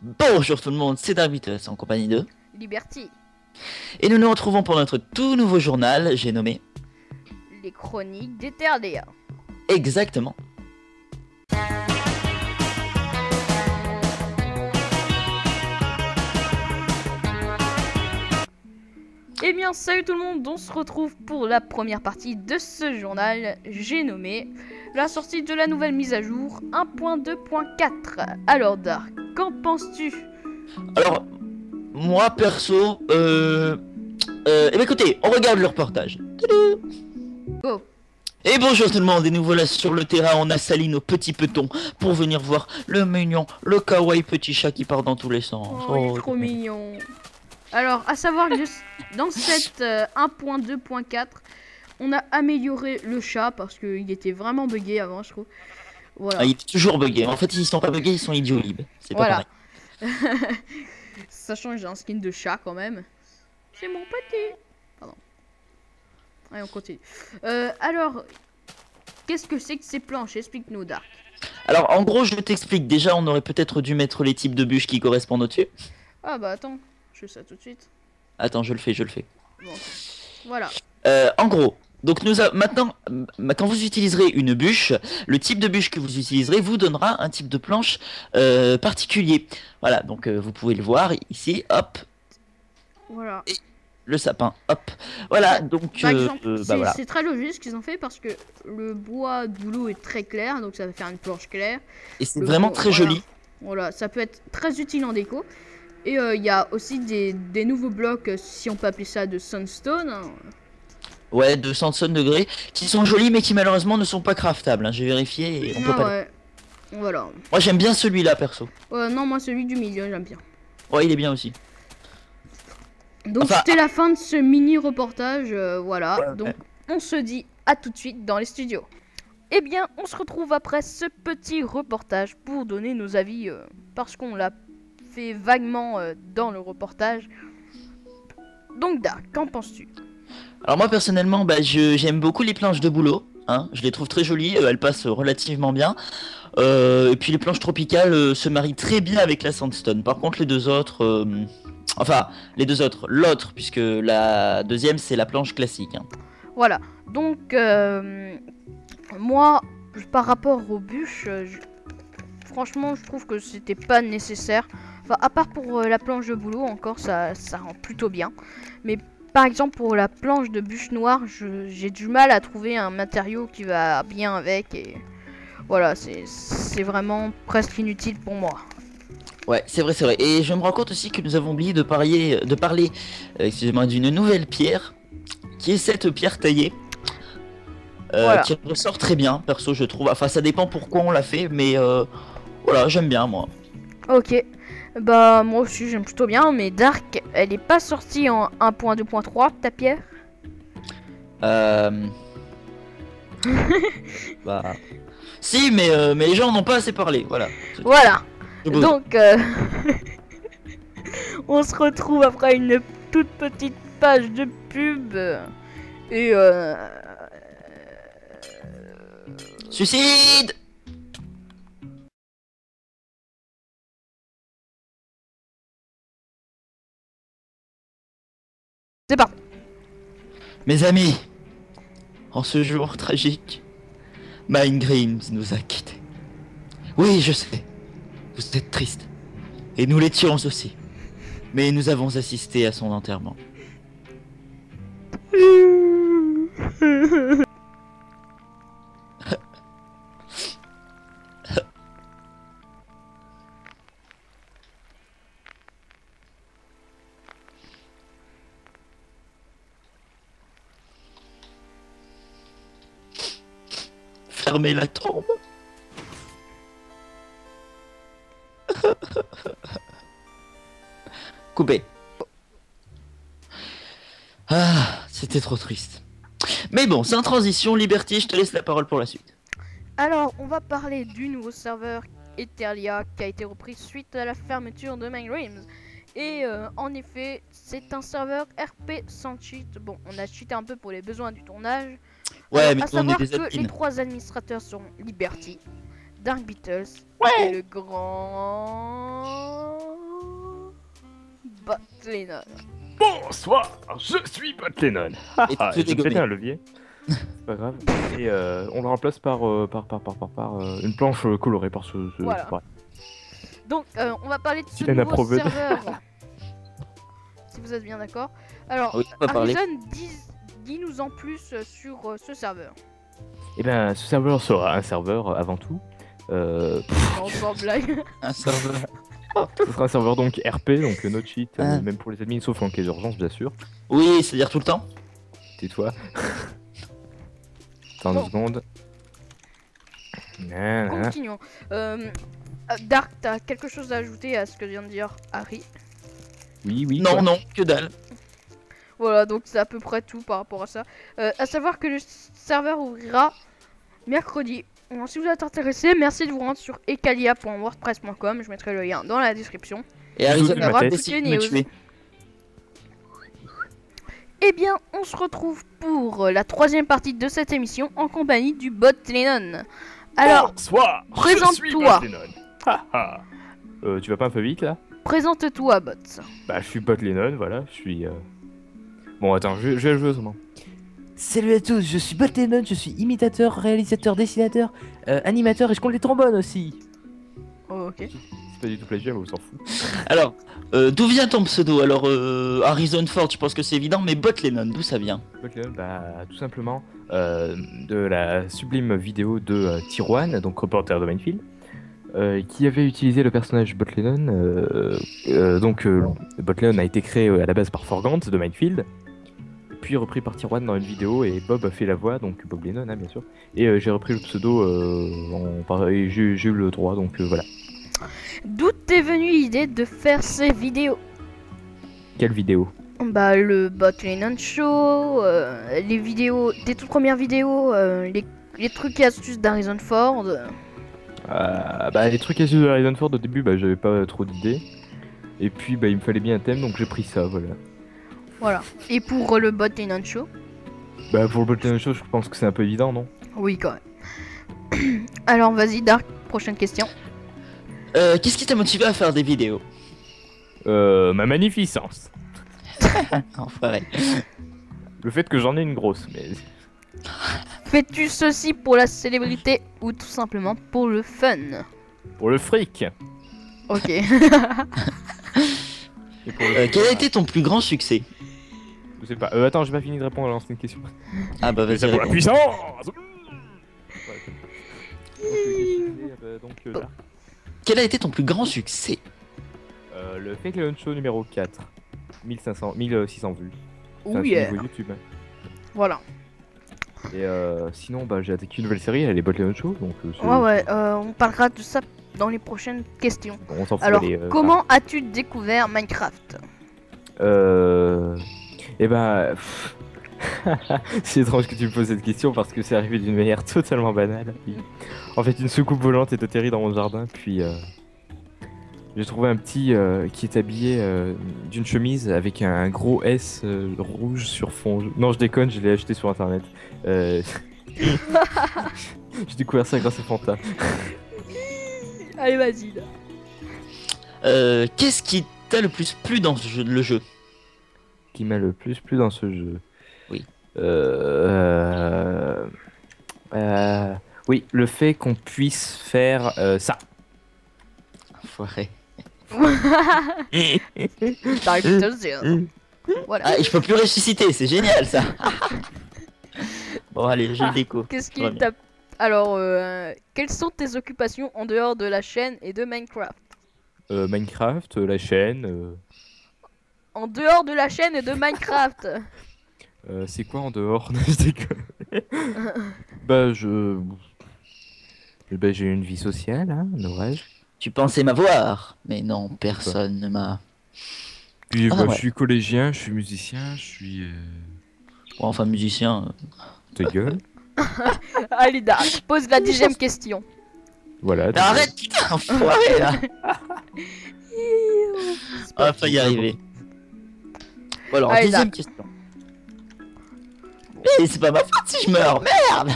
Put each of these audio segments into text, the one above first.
Bonjour tout le monde, c'est Darbitus en compagnie de... Liberty, Et nous nous retrouvons pour notre tout nouveau journal, j'ai nommé... les chroniques d'Eternia. Exactement. Eh bien salut tout le monde, on se retrouve pour la première partie de ce journal, j'ai nommé la sortie de la nouvelle mise à jour 1.2.4. Alors Dark, qu'en penses-tu? Alors, moi perso, eh bien écoutez, on regarde le reportage. Tadou. Go. Et bonjour tout le monde, et nous voilà sur le terrain, on a sali nos petits petons pour venir voir le mignon, le kawaii petit chat qui part dans tous les sens. Oh, il est trop mignon. Alors, à savoir que dans cette 1.2.4, on a amélioré le chat parce qu'il était vraiment bugué avant, je trouve. Voilà. Ah, il est toujours bugué, en fait ils sont pas buggés, ils sont idiots libres. C'est pas Voilà. pareil. Sachant que j'ai un skin de chat quand même. C'est mon petit. Pardon. Allez, on continue. Alors, qu'est-ce que c'est que ces planches? Explique-nous, Dark. Alors en gros je t'explique, déjà on aurait peut-être dû mettre les types de bûches qui correspondent au-dessus. Ah bah attends, je fais ça tout de suite. Attends, je le fais. Bon, voilà. En gros, donc maintenant, quand vous utiliserez une bûche, le type de bûche que vous utiliserez vous donnera un type de planche particulier. Voilà, donc vous pouvez le voir ici, hop, Voilà. le sapin, hop. Voilà, donc Par exemple, bah voilà. c'est très logique ce qu'ils ont fait parce que le bois de boulot est très clair, donc ça va faire une planche claire. Et c'est Le vraiment bois, très voilà. joli. Voilà, ça peut être très utile en déco. Et il y a aussi des nouveaux blocs, si on peut appeler ça de sunstone. Hein. Ouais, 200 degrés, qui sont jolis mais qui malheureusement ne sont pas craftables. Hein. J'ai vérifié et on peut pas. Ouais. Voilà. Moi j'aime bien celui-là perso. Non, moi celui du milieu, j'aime bien. Ouais, il est bien aussi. Donc Enfin, c'était la fin de ce mini reportage, voilà. Ouais, Donc ouais. on se dit à tout de suite dans les studios. Eh bien, on se retrouve après ce petit reportage pour donner nos avis, parce qu'on l'a fait vaguement dans le reportage. Donc Dark, qu'en penses-tu? Alors moi personnellement, bah, j'aime beaucoup les planches de boulot. Hein. Je les trouve très jolies, elles passent relativement bien. Et puis les planches tropicales se marient très bien avec la sandstone. Par contre les deux autres, enfin les deux autres, l'autre puisque la deuxième c'est la planche classique. Hein. Voilà. Donc moi, par rapport aux bûches, franchement, je trouve que c'était pas nécessaire. Enfin, à part pour la planche de boulot, encore ça rend plutôt bien. Mais par exemple, pour la planche de bûche noire, j'ai du mal à trouver un matériau qui va bien avec. Et voilà, c'est vraiment presque inutile pour moi. Ouais, c'est vrai, c'est vrai. Et je me rends compte aussi que nous avons oublié de parler excusez-moi, d'une nouvelle pierre, qui est cette pierre taillée. Voilà. Qui ressort très bien, perso je trouve. Enfin ça dépend pourquoi on l'a fait, mais voilà, j'aime bien moi. Ok. Bah moi aussi j'aime plutôt bien, mais Dark, elle est pas sortie en 1.2.3 ta pierre? Bah... Si, mais les gens n'ont pas assez parlé, voilà. Voilà. C'est beau. Donc on se retrouve après une toute petite page de pub. Et Suicide! c'est parti. Mes amis, en ce jour tragique, Mind Dreams nous a quittés. Oui, je sais, vous êtes triste. Et nous l'étions aussi. Mais nous avons assisté à son enterrement. Fermez la tombe. Coupé. Ah, c'était trop triste. Mais bon, sans transition, Liberty, je te laisse la parole pour la suite. Alors on va parler du nouveau serveur Eternia qui a été repris suite à la fermeture de Mind Dreams. Et en effet, c'est un serveur RP sans cheat. Bon, on a cheaté un peu pour les besoins du tournage. Ouais, Alors, mais à on est savoir des que les admins. 3 administrateurs seront Liberty, Dark Beatles Ouais. et le grand Lennon. Bonsoir, je suis Bot Lennon. Et Ah, tout est j'ai gommé. pété un levier. C'est pas grave. Et on le remplace par une planche colorée par ce. Voilà. pareil. Donc, on va parler de ce Kylian nouveau approuvé. serveur. Si vous êtes bien d'accord. Alors, Oui, on va parler. Harrison, dis-nous en plus sur ce serveur. Eh ben, ce serveur sera un serveur avant tout. Non, sans blague. Un serveur. Ce sera un serveur donc RP, donc no cheat, Ah. même pour les admins sauf en cas d'urgence, bien sûr. Oui, c'est-à-dire tout le temps. Tais-toi. Attends Bon. 2 secondes. Nanana. Continuons. Dark, t'as quelque chose à ajouter à ce que vient de dire Harry? Oui, Non, quoi. non, que dalle. Voilà, donc c'est à peu près tout par rapport à ça. À savoir que le serveur ouvrira mercredi. Alors, si vous êtes intéressé, merci de vous rendre sur ecalia.wordpress.com. Je mettrai le lien dans la description. Et Harrison ma va tête. décider de me News. tuer. Eh bien, on se retrouve pour la 3e partie de cette émission en compagnie du bot Lennon. Alors, Bonsoir, présente-toi. je suis Bot Lennon. Ha, ha. Tu vas pas un peu vite là? présente-toi, bot. Bah, je suis Bot Lennon, voilà, je suis. Bon, attends, je vais jouer autrement. Salut à tous, je suis Bot Lennon, je suis imitateur, réalisateur, dessinateur, animateur et je compte les trombones aussi. Oh, ok. C'est pas du tout plagiat, mais on s'en fout. Alors, d'où vient ton pseudo? Alors, Harrison Ford, je pense que c'est évident, mais Bot Lennon, d'où ça vient? Bot Lennon, bah, tout simplement de la sublime vidéo de Tijuan, donc reporter de Minefield, qui avait utilisé le personnage Bot Lennon. Bot Lennon a été créé à la base par Forgant de Minefield, puis repris par Tijuan dans une vidéo, et Bob a fait la voix, donc Bob Lennon, hein, bien sûr. Et j'ai repris le pseudo, et j'ai eu le droit, donc voilà. D'où t'es venue l'idée de faire ces vidéos? Quelle vidéo? Bah, le bot Lennon Show, les vidéos, tes toutes premières vidéos, les trucs et astuces d'Harrison Ford. Bah, les trucs à suivre de Harrison Ford au début, bah, j'avais pas trop d'idées. Et puis, bah, il me fallait bien un thème, donc j'ai pris ça, voilà. Voilà. Et pour le bot Lennon Show? Bah, pour le Bot Lennon Show, je pense que c'est un peu évident, non? Oui, quand même. Alors, vas-y, Dark, prochaine question. Qu'est-ce qui t'a motivé à faire des vidéos? Ma magnificence. Enfoiré. Le fait que j'en ai une grosse, mais. Fais-tu ceci pour la célébrité ou tout simplement pour le fun? Pour le fric. Ok. Et pour le Quel a été ton plus grand succès? Je sais pas. Attends, j'ai pas fini de répondre à l'ancienne question. Ah bah Mais vas-y, ça pour la réponds. puissance. Là. Quel a été ton plus grand succès? Le Fake Lennon Show numéro 4. 1600 vues. C'est un Oh yeah. niveau YouTube. Voilà. Et sinon, bah, j'ai attaqué une nouvelle série, elle est Bot Lennon Show. Donc, c'est- Ouais, on parlera de ça dans les prochaines questions. on s'en fout. Alors, elle est, comment as-tu découvert Minecraft? Et ben. C'est étrange que tu me poses cette question parce que c'est arrivé d'une manière totalement banale. En fait, une soucoupe volante est atterrie dans mon jardin, puis j'ai trouvé un petit qui est habillé d'une chemise avec un gros S rouge sur fond. Non, je déconne, je l'ai acheté sur internet. J'ai découvert ça grâce à Fanta. Allez, vas-y. Qu'est-ce qui t'a le plus plu dans le jeu? Qui m'a le plus plu dans ce jeu. Oui. Oui, le fait qu'on puisse faire ça. Enfoiré. Dark Dozen. Voilà. Ah, et je peux plus ressusciter, c'est génial ça. Bon allez, je le découvre. Qu'est-ce qui Très bien. t'a... Alors, quelles sont tes occupations en dehors de la chaîne et de Minecraft? Minecraft, la chaîne. En dehors de la chaîne et de Minecraft. C'est quoi en dehors? Je déconne. Bah, j'ai une vie sociale, hein, n'aurais-je. Tu pensais m'avoir, mais non, personne ne m'a. Puis Ah, bah, ouais. je suis collégien, je suis musicien, je suis. Bon, enfin musicien. Ta gueule. Allez, Dark, pose la 10e question. Voilà. Mais arrête putain, enfoiré là. On va pas y arriver. Bon, alors, Allez, deuxième Dark. question. Mais c'est pas ma faute si je meurs, merde.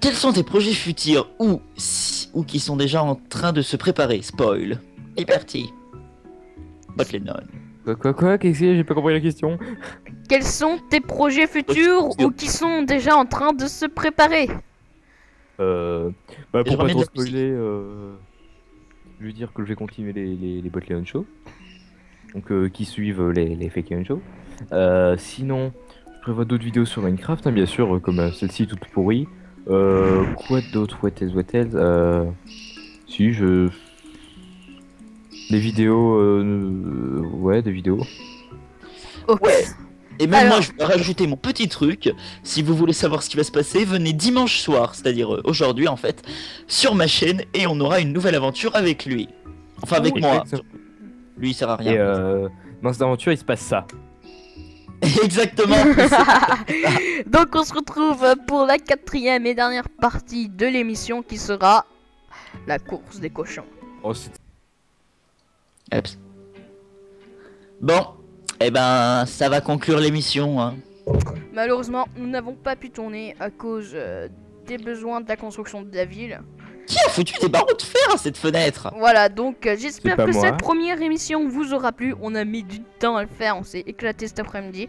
Quels sont tes projets futurs ou qui sont déjà en train de se préparer? Spoil. Et parti. Bot Lennon. Quoi qu'est-ce que j'ai pas compris la question. Quels sont tes projets futurs ou qui sont déjà en train de se préparer? Bah pour Je pas remets de trop la spoiler, je veux dire que je vais continuer les Bot Leon Show. Donc qui suivent les Fake Leon Show. Sinon, je prévois d'autres vidéos sur Minecraft, hein, bien sûr, comme celle-ci toute pourrie. Quoi d'autre? What else? Si, des vidéos, ouais, des vidéos. Ok. Ouais. Et même Alors. moi, je vais rajouter mon petit truc. Si vous voulez savoir ce qui va se passer, venez dimanche soir, c'est-à-dire aujourd'hui en fait, sur ma chaîne et on aura une nouvelle aventure avec lui. Enfin, avec Oui, moi. exactement. Lui, il sert à Et rien. dans cette aventure, il se passe ça. Exactement. Donc on se retrouve pour la 4e et dernière partie de l'émission qui sera la course des cochons. Oh, c'est Eps. Bon, eh ben, ça va conclure l'émission. Hein. Malheureusement, nous n'avons pas pu tourner à cause des besoins de la construction de la ville. Qui a foutu des barreaux de fer à cette fenêtre? Voilà, donc j'espère pas que moi. cette première émission vous aura plu. On a mis du temps à le faire, on s'est éclaté cet après-midi.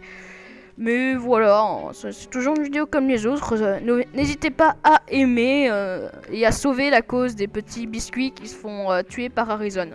Mais voilà, c'est toujours une vidéo comme les autres. N'hésitez pas à aimer et à sauver la cause des petits biscuits qui se font tuer par Harrison.